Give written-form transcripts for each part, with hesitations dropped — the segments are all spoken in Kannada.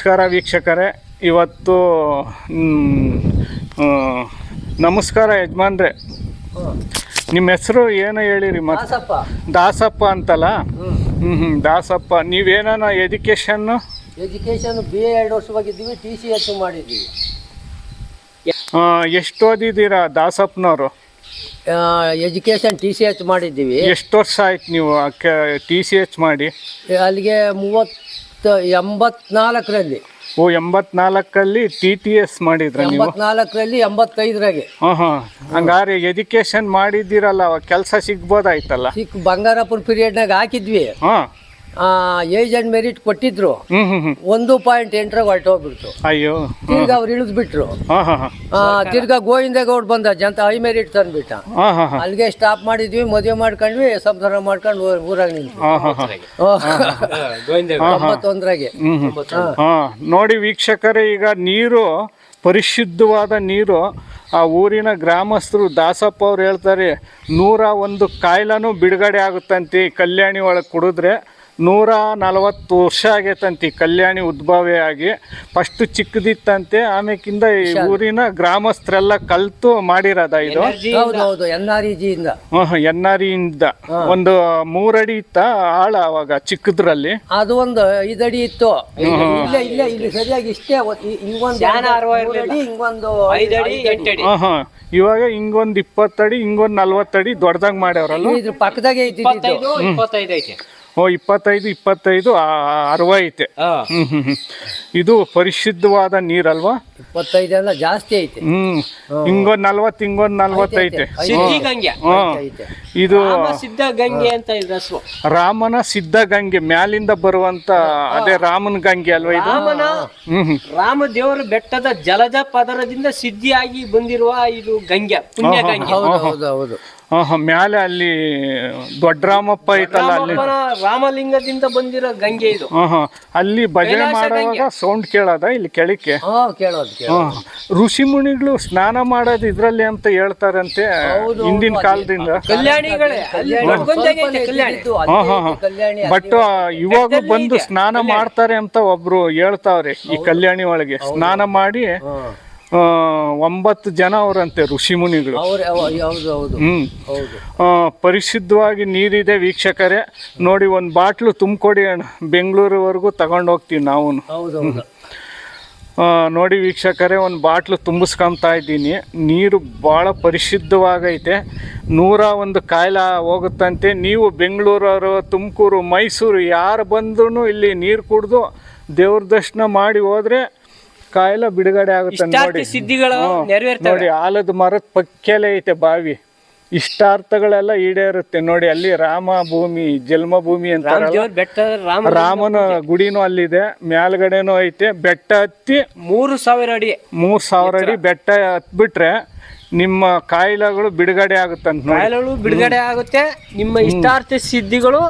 ನಮಸ್ಕಾರ ವೀಕ್ಷಕರೇ. ಇವತ್ತು ನಮಸ್ಕಾರ ಯಜಮಾನ್ರೆ. ನಿಮ್ಮ ಹೆಸರು ಏನು ಹೇಳಿರಿ? ಮತ್ತೆ ದಾಸಪ್ಪ ಅಂತಲ್ಲ? ದಾಸಪ್ಪ. ನೀವೇನ ಎಜುಕೇಷನ್ BA 2 ವರ್ಷವಾಗಿದ್ದೀವಿ, TCS ಮಾಡಿದ್ದೀವಿ. ಎಷ್ಟು ಓದಿದ್ದೀರಾ ದಾಸಪ್ಪನವರು? ಎಜುಕೇಷನ್ TCS ಮಾಡಿದ್ದೀವಿ. ಎಷ್ಟು ವರ್ಷ ಆಯ್ತು ನೀವು TCS ಮಾಡಿ? ಅಲ್ಲಿಗೆ 84ರಲ್ಲಿ. 84ರಲ್ಲಿ TTS ಮಾಡಿದ್ರ ನೀವು? 84ರಲ್ಲಿ 85ರಾಗೆ. ಹಂಗಾರೆ ಎಜುಕೇಶನ್ ಮಾಡಿದ್ದೀರಲ್ಲ, ಕೆಲಸ ಸಿಗ್ಬೋದಾಯ್ತಲ್ಲ? ಬಂಗಾರಪ್ಪನ ಪೀರಿಯಡ್ನಾಗ ಹಾಕಿದ್ವಿ. ಏಜ್ ಅಂಡ್ ಮೆರಿಟ್ ಕೊಟ್ಟಿದ್ರು. 1.8 ಹೊರಟೋಗ್ಬಿಡ್ತು. ಅಯ್ಯೋ. ತಿರ್ಗಾ ಅವ್ರು ಇಳಿದ್ಬಿಟ್ರು. ತಿರ್ಗಾ ಗೋವಿಂದೇಗೌಡ್ ಬಂದ ಜಂತ ಹೈ ಮೆರಿಟ್ ತಂದ್ಬಿಟ್ಟ. ಅಲ್ಲಿಗೆ ಸ್ಟಾಪ್ ಮಾಡಿದ್ವಿ, ಮದುವೆ ಮಾಡ್ಕೊಂಡ್ವಿ, ಸಂಸಾರ ಮಾಡ್ಕೊಂಡು ಊರಾಗ ನಿಂತು 91ರಾಗೆ. ನೋಡಿ ವೀಕ್ಷಕರೇ, ಈಗ ನೀರು ಪರಿಶುದ್ಧವಾದ ನೀರು. ಆ ಊರಿನ ಗ್ರಾಮಸ್ಥರು ದಾಸಪ್ಪ ಅವ್ರು ಹೇಳ್ತಾರೆ, 101 ಕಾಯಿಲೆನೂ ಬಿಡುಗಡೆ ಆಗುತ್ತಂತೆ ಕಲ್ಯಾಣಿ ಒಳಗೆ ಕುಡಿದ್ರೆ. 140 ವರ್ಷ ಆಗೈತಂತೆ ಕಲ್ಯಾಣಿ ಉದ್ಭವ ಆಗಿ. ಫಸ್ಟ್ ಚಿಕ್ಕದಿತ್ತಂತೆ, ಆಮೇಕಿಂದ ಈ ಊರಿನ ಗ್ರಾಮಸ್ಥರೆಲ್ಲ ಕಲ್ತು ಮಾಡಿರೋದ ಇದು. NRE ಇಂದ ಒಂದು 3 ಅಡಿ ಇತ್ತ ಆಳ ಅವಾಗ ಚಿಕ್ಕದ್ರಲ್ಲಿ. ಅದು ಒಂದು 5 ಅಡಿ ಇತ್ತು. ಇಲ್ಲಿ ಸರಿಯಾಗಿ ಇಷ್ಟೇ, ಇವಾಗ ಹಿಂಗೊಂದು 20 ಅಡಿ, ಹಿಂಗೊಂದು 40 ಅಡಿ ದೊಡ್ಡದಾಗ ಮಾಡ್ಯಾವ್ರಲ್ಲ. ಇದ್ರ ಪಕ್ಕದಾಗೆ 25 60 ಐತೆ. ಇದು ಪರಿಶುದ್ಧವಾದ ನೀರಲ್ವಾ? 25 ಅಲ್ಲ, ಜಾಸ್ತಿ ಐತೆ. ಹಿಂಗೊಂದ್ 40, ಹಿಂಗೊಂದ್ 40 ಐತೆ. ಇದು ಸಿದ್ಧಗಂಗೆ ಅಂತ ರಾಮನ ಸಿದ್ಧಗಂಗೆ ಮ್ಯಾಲಿಂದ ಬರುವಂತ ಅದೇ ರಾಮನ ಗಂಗೆ ಅಲ್ವಾ ಇದು? ರಾಮ ದೇವರ ಬೆಟ್ಟದ ಜಲಜ ಪದರದಿಂದ ಸಿದ್ಧಿಯಾಗಿ ಬಂದಿರುವ ಇದು ಗಂಗೆ, ಪುಣ್ಯ ಗಂಗೆ. ಹೌದು. ಮ್ಯಾಲೆ ಅಲ್ಲಿ ದೊಡ್ಡ ರಾಮಪ್ಪ ಐತಲ್ಲ, ಅಲ್ಲಿ ರಾಮಲಿಂಗದಿಂದ ಬಂದಿರೋ ಗಂಗೆ ಇದು. ಅಲ್ಲಿ ಭಜನೆ ಮಾಡುವಾಗ ಸೌಂಡ್ ಕೇಳದ ಇಲ್ಲಿ ಕೆಳಕ್ಕೆ? ಋಷಿ ಮುನಿಗಳು ಸ್ನಾನ ಮಾಡೋದು ಇದ್ರಲ್ಲಿ ಅಂತ ಹೇಳ್ತಾರಂತೆ ಹಿಂದಿನ ಕಾಲದಿಂದ. ಬಟ್ ಇವಾಗ ಬಂದು ಸ್ನಾನ ಮಾಡ್ತಾರೆ ಅಂತ ಒಬ್ರು ಹೇಳ್ತಾವ್ರೆ ಈ ಕಲ್ಯಾಣಿ ಒಳಗೆ. ಸ್ನಾನ ಮಾಡಿ 9 ಜನ ಅವರಂತೆ ಋಷಿ ಮುನಿಗಳು. ಪರಿಶುದ್ಧವಾಗಿ ನೀರಿದೆ ವೀಕ್ಷಕರೇ. ನೋಡಿ, ಒಂದು ಬಾಟ್ಲು ತುಂಬಿಕೊಡಿ ಅಣ್ಣ, ಬೆಂಗಳೂರುವರೆಗೂ ತಗೊಂಡು ಹೋಗ್ತೀವಿ ನಾವು. ನೋಡಿ ವೀಕ್ಷಕರೇ, ಒಂದು ಬಾಟ್ಲು ತುಂಬಿಸ್ಕೊಂತಾ ಇದ್ದೀನಿ. ನೀರು ಭಾಳ ಪರಿಶುದ್ಧವಾಗೈತೆ. 101 ಕಾಯಿಲೆ ಹೋಗುತ್ತಂತೆ. ನೀವು ಬೆಂಗಳೂರವರು, ತುಮಕೂರು, ಮೈಸೂರು ಯಾರು ಬಂದ್ರೂ ಇಲ್ಲಿ ನೀರು ಕುಡಿದು ದೇವ್ರ ದರ್ಶನ ಮಾಡಿ ಹೋದ್ರೆ ಕಾಯಿಲೆ ಬಿಡುಗಡೆ ಆಗುತ್ತೆ. ನೋಡಿ, ಆಲದ ಮರದ ಪಕ್ಕೆಲೆ ಐತೆ ಬಾವಿ. ಇಷ್ಟಾರ್ಥಗಳೆಲ್ಲ ಈಡೇರುತ್ತೆ. ನೋಡಿ, ಅಲ್ಲಿ ರಾಮ ಭೂಮಿ, ಜನ್ಮಭೂಮಿ ಅಂತ ರಾಮನ ಗುಡಿನೂ ಅಲ್ಲಿದೆ. ಮೇಲ್ಗಡೆನೂ ಐತೆ. ಬೆಟ್ಟ ಹತ್ತಿ 3000 ಅಡಿ ಬೆಟ್ಟ ಹತ್ಬಿಟ್ರೆ ನಿಮ್ಮ ಕಾಯಿಲೆಗಳು ಬಿಡುಗಡೆ ಆಗುತ್ತಂತ. ಕಾಯಿಲೆಗಳು ಬಿಡುಗಡೆ ಆಗುತ್ತೆ, ನಿಮ್ಮ ಇಷ್ಟಾರ್ಥ ಸಿದ್ಧಿಗಳು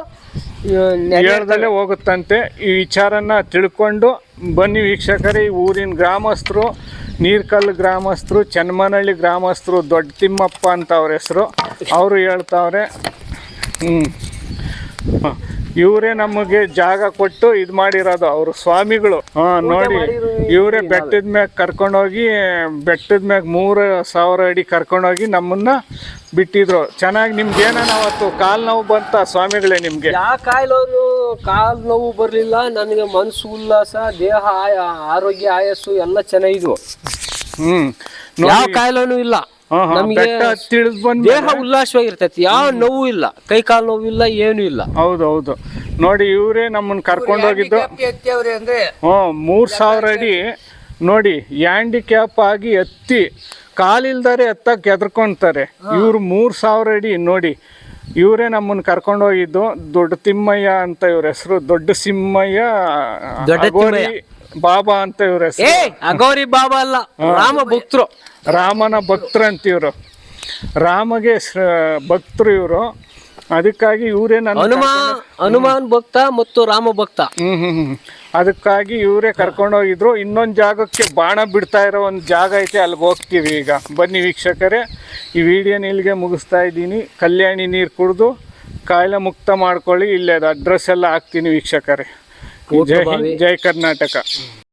ಹೇಳ್ದಲ್ಲೇ ಹೋಗುತ್ತಂತೆ. ಈ ವಿಚಾರನ ತಿಳ್ಕೊಂಡು ಬನ್ನಿ ವೀಕ್ಷಕರೇ. ಈ ಊರಿನ ಗ್ರಾಮಸ್ಥರು, ನೀರ್ಕಲ್ಲು ಗ್ರಾಮಸ್ಥರು, ಚನ್ನಮನಹಳ್ಳಿ ಗ್ರಾಮಸ್ಥರು, ದೊಡ್ಡ ತಿಮ್ಮಪ್ಪ ಅಂತ ಅವ್ರ ಹೆಸರು, ಅವರು ಹೇಳ್ತಾವ್ರೆ. ಇವರೇ ನಮಗೆ ಜಾಗ ಕೊಟ್ಟು ಇದು ಮಾಡಿರೋದು, ಅವರು ಸ್ವಾಮಿಗಳು. ನೋಡಿ, ಇವರೇ ಬೆಟ್ಟದ ಮ್ಯಾಗ ಕರ್ಕೊಂಡೋಗಿ, ಬೆಟ್ಟದ ಮ್ಯಾಗ 3000 ಅಡಿ ಕರ್ಕೊಂಡೋಗಿ ನಮ್ಮನ್ನ ಬಿಟ್ಟಿದ್ರು. ಚೆನ್ನಾಗಿ. ನಿಮ್ಗೆ ಏನಾನ ಅವತ್ತು ಕಾಲು ನೋವು ಬಂತ ಸ್ವಾಮಿಗಳೇ? ನಿಮ್ಗೆ ಯಾವ ಕಾಲು ನೋವು ಬರ್ಲಿಲ್ಲ. ನನಗೆ ಮನಸ್ಸು ಉಲ್ಲಾಸ, ದೇಹ ಆರೋಗ್ಯ, ಆಯಸ್ಸು ಎಲ್ಲ ಚೆನ್ನಾಗಿದ್ವು. ಯಾವ ಕಾಯಿಲೆನೂ ಇಲ್ಲ. ನಮ್ಗೆ ದೇಹ ಉಲ್ಲಾಸವಾಗಿರ್ತೈತಿ, ಯಾವ ನೋವು ಇಲ್ಲ, ಕೈ ಕಾಲು ನೋವು ಇಲ್ಲ, ಏನು ಇಲ್ಲ. ಹೌದೌದು. ನೋಡಿ, ಇವರೇ ನಮ್ಮನ್ನ ಕರ್ಕೊಂಡೋಗಿದ್ದು. 3000 ಅಡಿ ನೋಡಿ, ಹ್ಯಾಂಡಿಕ್ಯಾಪ್ ಆಗಿ ಹತ್ತಿ ಕಾಲಿಲ್ದಾರೆ ಹತ್ತಕ್ಕೆ ಎದ್ರಕೊಂತಾರೆ. ಇವ್ರು 3000 ಅಡಿ. ನೋಡಿ, ಇವರೇ ನಮ್ಮನ್ನ ಕರ್ಕೊಂಡೋಗಿದ್ದು. ದೊಡ್ಡ ತಿಮ್ಮಯ್ಯ ಅಂತ ಇವ್ರ ಹೆಸರು. ದೊಡ್ಡ ಸಿಮ್ಮಯ್ಯ ಬಾಬಾ ಅಂತ ಇವ್ರ ಹೆಸರು. ಅಗೋರಿ ಬಾಬಾ ಅಲ್ಲ, ರಾಮ ಭಕ್ತರು, ರಾಮನ ಭಕ್ತರು ಅಂತ ಇವರು. ರಾಮಗೆ ಭಕ್ತರು ಇವರು. ಅದಕ್ಕಾಗಿ ಇವರೇ ಹನುಮಾನ್ ಭಕ್ತ ಮತ್ತು ರಾಮ ಭಕ್ತ. ಅದಕ್ಕಾಗಿ ಇವರೇ ಕರ್ಕೊಂಡೋಗಿದ್ರು. ಇನ್ನೊಂದು ಜಾಗಕ್ಕೆ ಬಾಣ ಬಿಡ್ತಾ ಇರೋ ಒಂದು ಜಾಗ ಐತೆ, ಅಲ್ಲಿಗೆ ಹೋಗ್ತೀವಿ ಈಗ. ಬನ್ನಿ ವೀಕ್ಷಕರೇ, ಈ ವಿಡಿಯೋನ ಇಲ್ಲಿಗೆ ಮುಗಿಸ್ತಾ ಇದ್ದೀನಿ. ಕಲ್ಯಾಣಿ ನೀರು ಕುಡಿದು ಕಾಯಿಲೆ ಮುಕ್ತ ಮಾಡ್ಕೊಳ್ಳಿ. ಇಲ್ಲೇ ಅಡ್ರೆಸ್ ಎಲ್ಲ ಹಾಕ್ತೀನಿ ವೀಕ್ಷಕರೇ. ಜೈ ಹಿಂದ್, ಜೈ ಕರ್ನಾಟಕ.